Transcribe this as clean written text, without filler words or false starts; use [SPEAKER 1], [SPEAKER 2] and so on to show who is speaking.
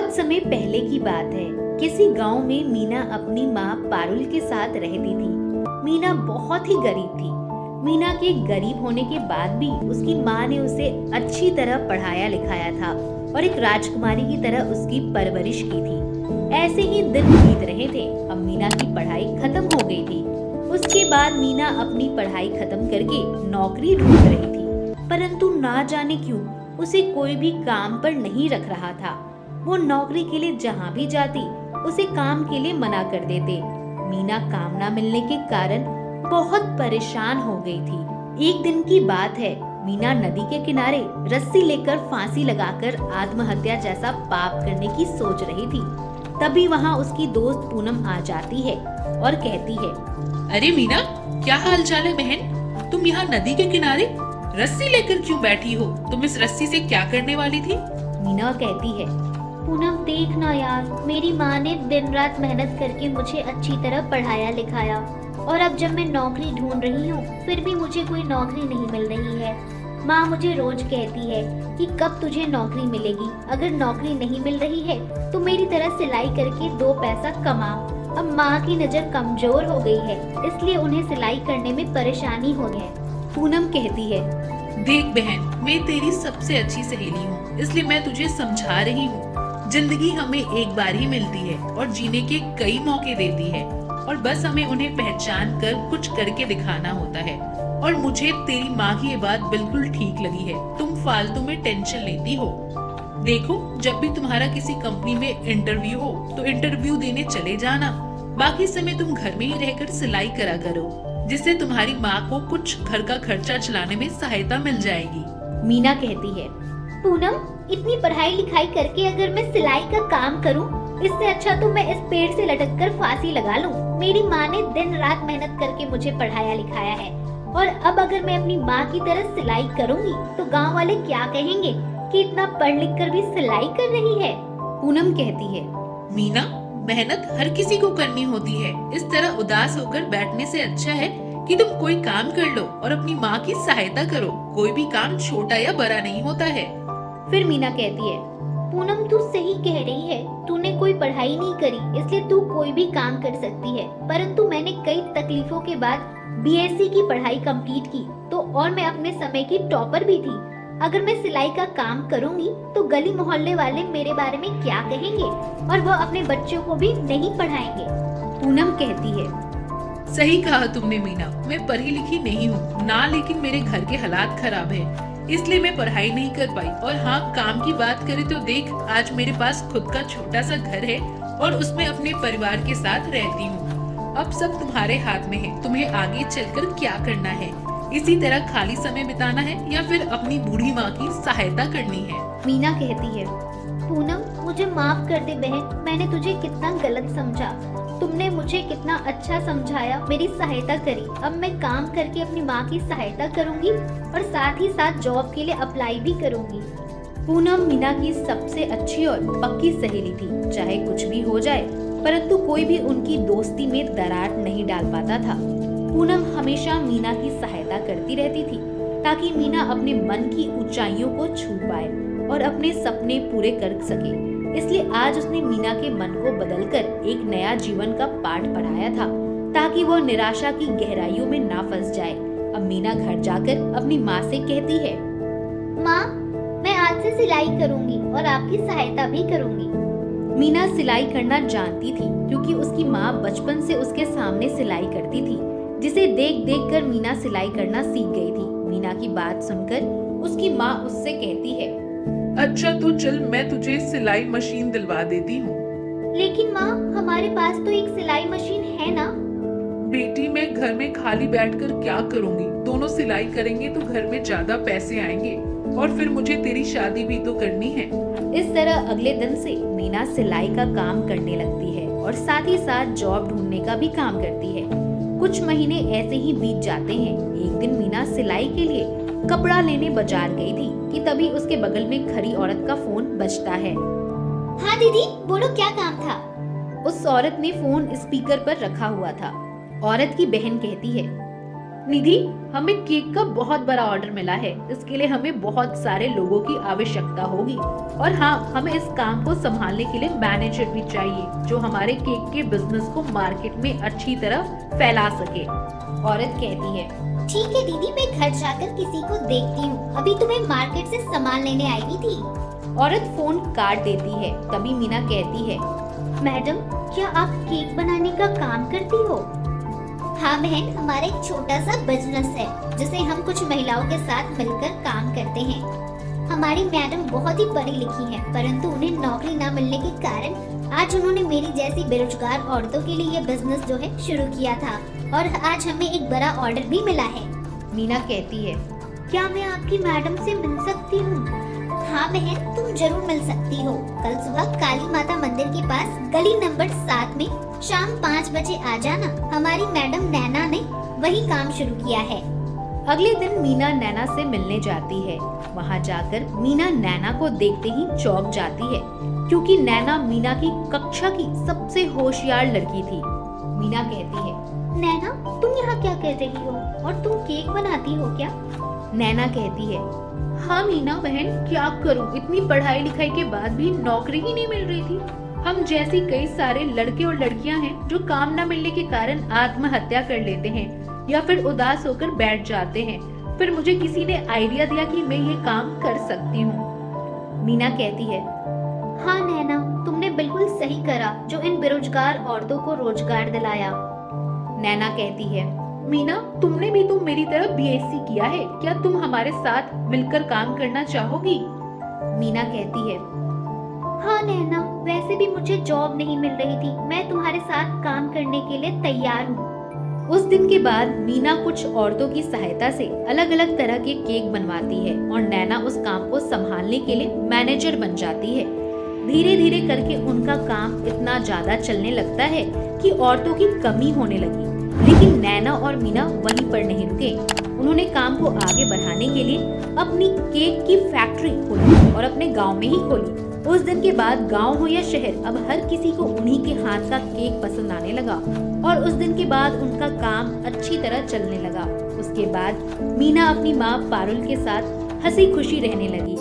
[SPEAKER 1] बहुत समय पहले की बात है। किसी गांव में मीना अपनी माँ पारुल के साथ रहती थी। मीना बहुत ही गरीब थी। मीना के गरीब होने के बाद भी उसकी माँ ने उसे अच्छी तरह पढ़ाया लिखाया था और एक राजकुमारी की तरह उसकी परवरिश की थी। ऐसे ही दिन बीत रहे थे। अब मीना की पढ़ाई खत्म हो गई थी। उसके बाद मीना अपनी पढ़ाई खत्म करके नौकरी ढूंढ रही थी, परंतु ना जाने क्यों उसे कोई भी काम पर नहीं रख रहा था। वो नौकरी के लिए जहाँ भी जाती उसे काम के लिए मना कर देते। मीना काम न मिलने के कारण बहुत परेशान हो गई थी। एक दिन की बात है, मीना नदी के किनारे रस्सी लेकर फांसी लगाकर आत्महत्या जैसा पाप करने की सोच रही थी। तभी वहाँ उसकी दोस्त पूनम आ जाती है और कहती है,
[SPEAKER 2] अरे मीना, क्या हाल चाल है बहन? तुम यहाँ नदी के किनारे रस्सी लेकर क्यों बैठी हो? तुम इस रस्सी से क्या करने वाली थी?
[SPEAKER 1] मीना कहती है,
[SPEAKER 3] पूनम देखना यार, मेरी माँ ने दिन रात मेहनत करके मुझे अच्छी तरह पढ़ाया लिखाया और अब जब मैं नौकरी ढूंढ रही हूँ फिर भी मुझे कोई नौकरी नहीं मिल रही है। माँ मुझे रोज कहती है कि कब तुझे नौकरी मिलेगी। अगर नौकरी नहीं मिल रही है तो मेरी तरह सिलाई करके 2 पैसा कमा। अब माँ की नजर कमजोर हो गई है, इसलिए उन्हें सिलाई करने में परेशानी हो गई है।
[SPEAKER 1] पूनम कहती है,
[SPEAKER 2] देख बहन, मैं तेरी सबसे अच्छी सहेली हूँ, इसलिए मैं तुझे समझा रही हूँ। जिंदगी हमें एक बार ही मिलती है और जीने के कई मौके देती है और बस हमें उन्हें पहचान कर कुछ करके दिखाना होता है। और मुझे तेरी माँ की ये बात बिल्कुल ठीक लगी है। तुम फालतू में टेंशन लेती हो। देखो, जब भी तुम्हारा किसी कंपनी में इंटरव्यू हो तो इंटरव्यू देने चले जाना। बाकी समय तुम घर में ही रहकर सिलाई करा करो, जिससे तुम्हारी माँ को कुछ घर का खर्चा चलाने में सहायता मिल जाएगी।
[SPEAKER 1] मीना कहती है,
[SPEAKER 3] पूनम, इतनी पढ़ाई लिखाई करके अगर मैं सिलाई का काम करूं, इससे अच्छा तो मैं इस पेड़ से लटक कर फांसी लगा लूं। मेरी माँ ने दिन रात मेहनत करके मुझे पढ़ाया लिखाया है और अब अगर मैं अपनी माँ की तरह सिलाई करूंगी तो गांव वाले क्या कहेंगे कि इतना पढ़ लिख कर भी सिलाई कर रही है।
[SPEAKER 1] पूनम कहती है,
[SPEAKER 2] मीना, मेहनत हर किसी को करनी होती है। इस तरह उदास होकर बैठने से अच्छा है कि तुम कोई काम कर लो और अपनी माँ की सहायता करो। कोई भी काम छोटा या बड़ा नहीं होता है।
[SPEAKER 1] फिर मीना कहती है,
[SPEAKER 3] पूनम तू सही कह रही है, तूने कोई पढ़ाई नहीं करी इसलिए तू कोई भी काम कर सकती है, परंतु मैंने कई तकलीफों के बाद बीएससी की पढ़ाई कंप्लीट की तो और मैं अपने समय की टॉपर भी थी। अगर मैं सिलाई का काम करूंगी तो गली मोहल्ले वाले मेरे बारे में क्या कहेंगे और वो अपने बच्चों को भी नहीं पढ़ाएंगे।
[SPEAKER 1] पूनम कहती है,
[SPEAKER 2] सही कहा तुमने मीना, मैं पढ़ी लिखी नहीं हूँ ना, लेकिन मेरे घर के हालात खराब है इसलिए मैं पढ़ाई नहीं कर पाई। और हाँ, काम की बात करें तो देख, आज मेरे पास खुद का छोटा सा घर है और उसमें अपने परिवार के साथ रहती हूँ। अब सब तुम्हारे हाथ में है, तुम्हें आगे चलकर क्या करना है। इसी तरह खाली समय बिताना है या फिर अपनी बूढ़ी माँ की सहायता करनी है।
[SPEAKER 1] मीना कहती है,
[SPEAKER 3] पूनम मुझे माफ कर दे बहन, मैंने तुझे कितना गलत समझा। तुमने मुझे कितना अच्छा समझाया, मेरी सहायता करी। अब मैं काम करके अपनी माँ की सहायता करूंगी और साथ ही साथ जॉब के लिए अप्लाई भी करूंगी।
[SPEAKER 1] पूनम मीना की सबसे अच्छी और पक्की सहेली थी। चाहे कुछ भी हो जाए, परंतु कोई भी उनकी दोस्ती में दरार नहीं डाल पाता था। पूनम हमेशा मीना की सहायता करती रहती थी ताकि मीना अपने मन की ऊंचाइयों को छू पाए और अपने सपने पूरे कर सके। इसलिए आज उसने मीना के मन को बदलकर एक नया जीवन का पाठ पढ़ाया था ताकि वो निराशा की गहराइयों में ना फंस जाए। अब मीना घर जाकर अपनी माँ से कहती है,
[SPEAKER 3] माँ, मैं आज से सिलाई करूंगी और आपकी सहायता भी करूंगी।
[SPEAKER 1] मीना सिलाई करना जानती थी क्योंकि उसकी माँ बचपन से उसके सामने सिलाई करती थी, जिसे देख देख कर मीना सिलाई करना सीख गई थी। मीना की बात सुनकर उसकी माँ उससे कहती है,
[SPEAKER 2] अच्छा तो चल, मैं तुझे सिलाई मशीन दिलवा देती हूँ।
[SPEAKER 3] लेकिन माँ, हमारे पास तो एक सिलाई मशीन है ना।
[SPEAKER 2] बेटी, मैं घर में खाली बैठकर क्या करूँगी? दोनों सिलाई करेंगे तो घर में ज्यादा पैसे आएंगे और फिर मुझे तेरी शादी भी तो करनी है।
[SPEAKER 1] इस तरह अगले दिन से मीना सिलाई का काम करने लगती है और साथ ही साथ जॉब ढूंढने का भी काम करती है। कुछ महीने ऐसे ही बीत जाते हैं। एक दिन मीना सिलाई के लिए कपड़ा लेने बाजार गई थी कि तभी उसके बगल में खड़ी औरत का फोन बजता है।
[SPEAKER 3] हाँ दीदी, बोलो क्या काम था?
[SPEAKER 1] उस औरत ने फोन स्पीकर पर रखा हुआ था। औरत की बहन कहती है,
[SPEAKER 2] निधि, हमें केक का बहुत बड़ा ऑर्डर मिला है। इसके लिए हमें बहुत सारे लोगों की आवश्यकता होगी और हाँ, हमें इस काम को संभालने के लिए मैनेजर भी चाहिए जो हमारे केक के बिजनेस को मार्केट में अच्छी तरह फैला सके।
[SPEAKER 1] औरत कहती है,
[SPEAKER 3] ठीक है दीदी, मैं घर जाकर किसी को देखती हूँ। अभी तुम्हें मार्केट से सामान लेने आई हुई थी।
[SPEAKER 1] औरत फोन काट देती है। तभी मीना कहती है,
[SPEAKER 3] मैडम, क्या आप केक बनाने का काम करती हो? हाँ बहन, हमारा एक छोटा सा बिजनेस है जिसे हम कुछ महिलाओं के साथ मिलकर काम करते हैं। हमारी मैडम बहुत ही पढ़ी लिखी हैं, परंतु उन्हें नौकरी न मिलने के कारण आज उन्होंने मेरी जैसी बेरोजगार औरतों के लिए ये बिजनेस जो है शुरू किया था और आज हमें एक बड़ा ऑर्डर भी मिला है।
[SPEAKER 1] मीना कहती है,
[SPEAKER 3] क्या मैं आपकी मैडम से मिल सकती हूँ? हाँ बहन, तुम जरूर मिल सकती हो। कल सुबह काली माता मंदिर के पास गली नंबर 7 में शाम 5 बजे आ जाना। हमारी मैडम नैना ने वही काम शुरू किया है।
[SPEAKER 1] अगले दिन मीना नैना से मिलने जाती है। वहाँ जाकर मीना नैना को देखते ही चौंक जाती है क्योंकि नैना मीना की कक्षा की सबसे होशियार लड़की थी। मीना कहती है,
[SPEAKER 3] नैना, तुम यहाँ क्या कर रही हो और तुम केक बनाती हो क्या?
[SPEAKER 1] नैना कहती है,
[SPEAKER 2] हाँ मीना बहन, क्या करूँ, इतनी पढ़ाई लिखाई के बाद भी नौकरी ही नहीं मिल रही थी। हम जैसी कई सारे लड़के और लड़कियां हैं जो काम न मिलने के कारण आत्महत्या कर लेते हैं या फिर उदास होकर बैठ जाते हैं। फिर मुझे किसी ने आइडिया दिया कि मैं ये काम कर सकती हूँ।
[SPEAKER 1] मीना कहती है,
[SPEAKER 3] हाँ नैना, तुमने बिल्कुल सही करा जो इन बेरोजगार औरतों को रोजगार दिलाया।
[SPEAKER 1] नैना कहती है,
[SPEAKER 2] मीना, तुमने भी तो मेरी तरह बीएससी किया है, क्या तुम हमारे साथ मिलकर काम करना चाहोगी?
[SPEAKER 1] मीना कहती है,
[SPEAKER 3] हाँ नैना, वैसे भी मुझे जॉब नहीं मिल रही थी, मैं तुम्हारे साथ काम करने के लिए तैयार हूँ।
[SPEAKER 1] उस दिन के बाद मीना कुछ औरतों की सहायता से अलग अलग तरह के केक बनवाती है और नैना उस काम को संभालने के लिए मैनेजर बन जाती है। धीरे धीरे करके उनका काम इतना ज्यादा चलने लगता है कि औरतों की कमी होने लगी। लेकिन नैना और मीना वहीं पर नहीं रुके। उन्होंने काम को आगे बढ़ाने के लिए अपनी केक की फैक्ट्री खोली और अपने गांव में ही खोली। उस दिन के बाद गांव हो या शहर, अब हर किसी को उन्हीं के हाथ का केक पसंद आने लगा और उस दिन के बाद उनका काम अच्छी तरह चलने लगा। उसके बाद मीना अपनी माँ पारुल के साथ हंसी खुशी रहने लगी।